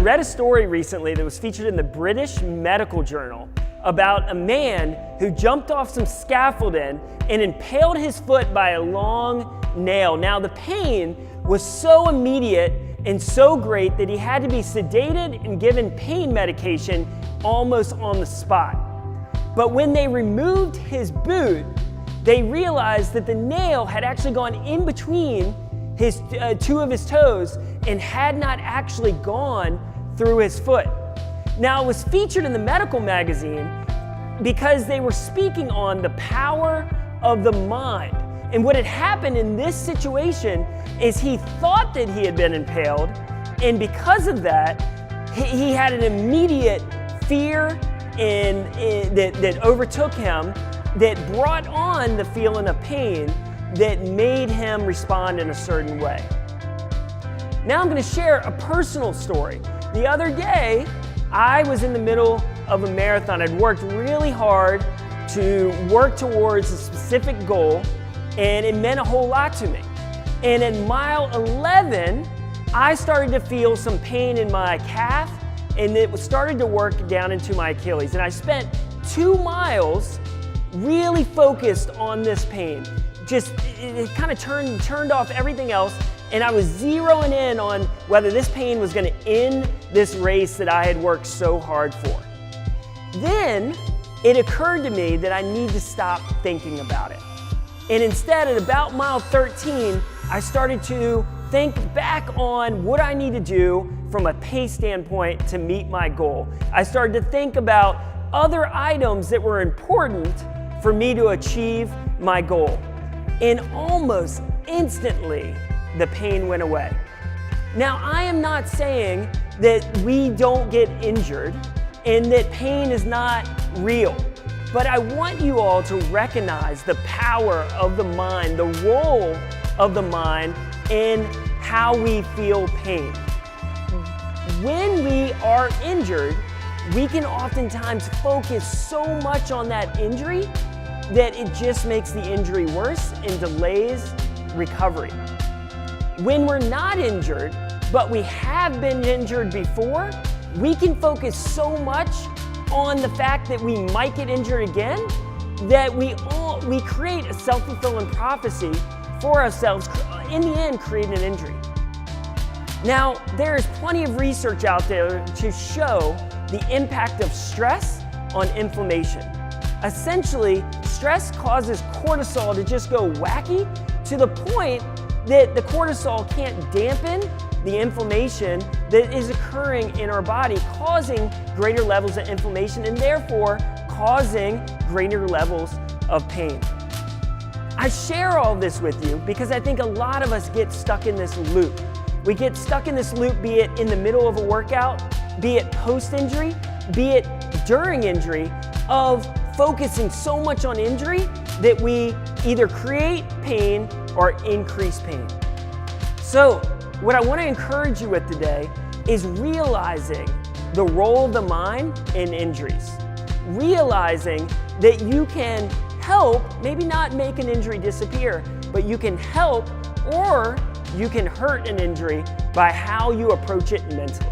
read a story recently that was featured in the British Medical Journal about a man who jumped off some scaffolding and impaled his foot by a long nail. Now, the pain was so immediate and so great that he had to be sedated and given pain medication almost on the spot. But when they removed his boot, they realized that the nail had actually gone in between his two of his toes and had not actually gone through his foot. Now, it was featured in the medical magazine because they were speaking on the power of the mind. And what had happened in this situation is he thought that he had been impaled, and because of that, he had an immediate fear that overtook him that brought on the feeling of pain that made him respond in a certain way. Now I'm going to share a personal story. The other day, I was in the middle of a marathon. I'd worked really hard to work towards a specific goal, and it meant a whole lot to me. And at mile 11, I started to feel some pain in my calf, and it started to work down into my Achilles. And I spent 2 miles really focused on this pain. Just, it kind of turned off everything else, and I was zeroing in on whether this pain was going to end this race that I had worked so hard for. Then it occurred to me that I need to stop thinking about it. And instead, at about mile 13, I started to think back on what I need to do from a pace standpoint to meet my goal. I started to think about other items that were important for me to achieve my goal. And almost instantly, the pain went away. Now, I am not saying that we don't get injured and that pain is not real, but I want you all to recognize the power of the mind, the role of the mind in how we feel pain. When we are injured, we can oftentimes focus so much on that injury that it just makes the injury worse and delays recovery. When we're not injured, but we have been injured before, we can focus so much on the fact that we might get injured again that we create a self-fulfilling prophecy for ourselves, in the end creating an injury. Now, there is plenty of research out there to show the impact of stress on inflammation. Essentially, stress causes cortisol to just go wacky to the point that the cortisol can't dampen the inflammation that is occurring in our body, causing greater levels of inflammation and therefore causing greater levels of pain. I share all this with you because I think a lot of us get stuck in this loop. We get stuck in this loop, be it in the middle of a workout, be it post-injury, be it during injury, of focusing so much on injury that we either create pain or increase pain. So, what I want to encourage you with today is realizing the role of the mind in injuries. Realizing that you can help, maybe not make an injury disappear, but you can help or you can hurt an injury by how you approach it mentally.